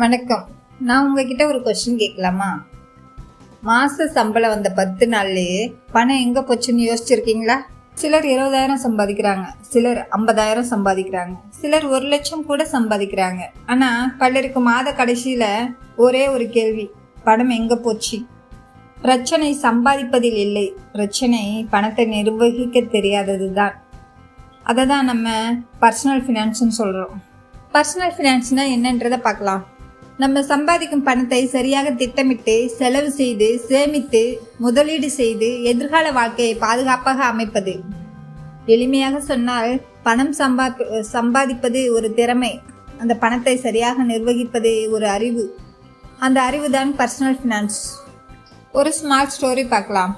வணக்கம். நான் உங்ககிட்ட ஒரு கொஸ்டின் கேட்கலாமா? மாச சம்பளம் வந்த 10 நாள்லயே பணம் எங்க போச்சுன்னு யோசிச்சிருக்கீங்களா? சிலர் 20,000 சம்பாதிக்கிறாங்க, சிலர் 50,000 சம்பாதிக்கிறாங்க, சிலர் 1 லட்சம் கூட சம்பாதிக்கிறாங்க. ஆனா பலருக்கு மாத கடைசியில ஒரே ஒரு கேள்வி, பணம் எங்க போச்சு? பிரச்சனை சம்பாதிப்பதில் இல்லை, பிரச்சனை பணத்தை நிர்வகிக்க தெரியாததுதான். அதை தான் நம்ம பர்சனல் ஃபினான்ஸ்னு சொல்றோம். பர்சனல் ஃபினான்ஸ்னா என்னன்றதை பார்க்கலாம். நம்ம சம்பாதிக்கும் பணத்தை சரியாக திட்டமிட்டு செலவு செய்து சேமித்து முதலீடு செய்து எதிர்கால வாழ்க்கையை பாதுகாப்பாக அமைப்பது. எளிமையாக சொன்னால் பணம் சம்பாதிப்பது ஒரு திறமை, அந்த பணத்தை சரியாக நிர்வகிப்பது ஒரு அறிவு. அந்த அறிவு தான் பர்சனல் ஃபினான்ஸ். ஒரு ஸ்மால் ஸ்டோரி பார்க்கலாம்.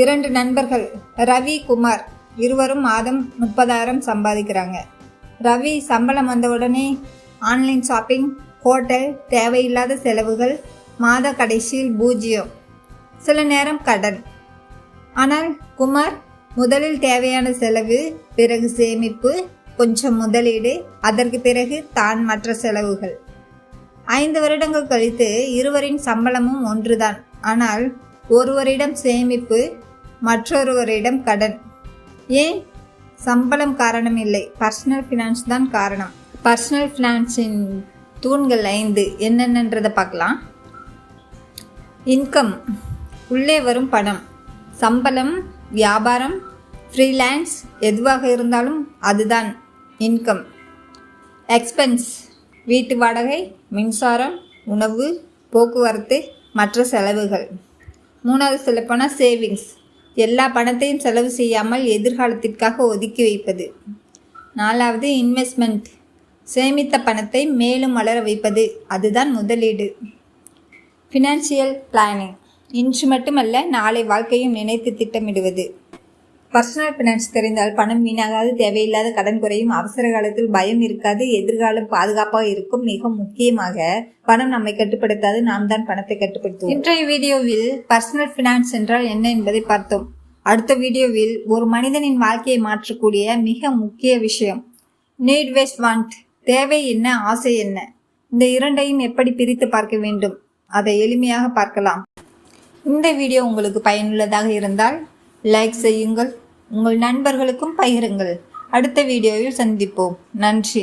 2 நண்பர்கள் ரவி, குமார் இருவரும் மாதம் 30,000 சம்பாதிக்கிறாங்க. ரவி சம்பளம் வந்த உடனே ஆன்லைன் ஷாப்பிங், ஹோட்டல், தேவையில்லாத செலவுகள், மாத கடைசியில் 0, சில நேரம் கடன். ஆனால் குமார் முதலில் தேவையான செலவு, பிறகு சேமிப்பு, கொஞ்சம் முதலீடு, அதற்கு பிறகு தான் மற்ற செலவுகள். 5 வருடங்கள் கழித்து இருவரின் சம்பளமும் ஒன்றுதான். ஆனால் ஒருவரிடம் சேமிப்பு, மற்றொருவரிடம் கடன். ஏன்? சம்பளம் காரணம் இல்லை, பர்சனல் ஃபினான்ஸ் தான் காரணம். பர்சனல் ஃபினான்ஸின் தூண்கள் 5 என்னென்னன்றதை பார்க்கலாம். இன்கம், உள்ளே வரும் பணம், சம்பளம், வியாபாரம், ஃப்ரீலான்ஸ், எதுவாக இருந்தாலும் அதுதான் இன்கம். எக்ஸ்பென்ஸ், வீட்டு வாடகை, மின்சாரம், உணவு, போக்குவரத்து, மற்ற செலவுகள். 3வது சொல்லப்போனால் சேவிங்ஸ், எல்லா பணத்தையும் செலவு செய்யாமல் எதிர்காலத்திற்காக ஒதுக்கி வைப்பது. 4வது இன்வெஸ்ட்மெண்ட், சேமித்த பணத்தை மேலும் வளர வைப்பது, அதுதான் முதலீடு. ஃபினான்சியல் பிளானிங், இன்று மட்டுமல்ல நாளை வாழ்க்கையும் நினைத்து திட்டமிடுவது. பர்சனல் ஃபினான்ஸ் தெரிந்தால் பணம் வீணாகாது, தேவையில்லாத கடன் குறையும், அவசர காலத்தில் பயம் இருக்காது, எதிர்காலம் பாதுகாப்பாக இருக்கும். மிக முக்கியமாக பணம் நம்மை கட்டுப்படுத்தாது, நாம் தான் பணத்தை கட்டுப்படுத்துவோம். இன்றைய வீடியோவில் பர்சனல் ஃபினான்ஸ் என்றால் என்ன என்பதை பார்த்தோம். அடுத்த வீடியோவில் ஒரு மனிதனின் வாழ்க்கையை மாற்றக்கூடிய மிக முக்கிய விஷயம், நீட் வெர்சஸ் வாண்ட், தேவை என்ன, ஆசை என்ன, இந்த இரண்டையும் எப்படி பிரித்து பார்க்க வேண்டும், அதை எளிமையாக பார்க்கலாம். இந்த வீடியோ உங்களுக்கு பயனுள்ளதாக இருந்தால் லைக் செய்யுங்கள், உங்கள் நண்பர்களுக்கும் பகிருங்கள். அடுத்த வீடியோவில் சந்திப்போம். நன்றி.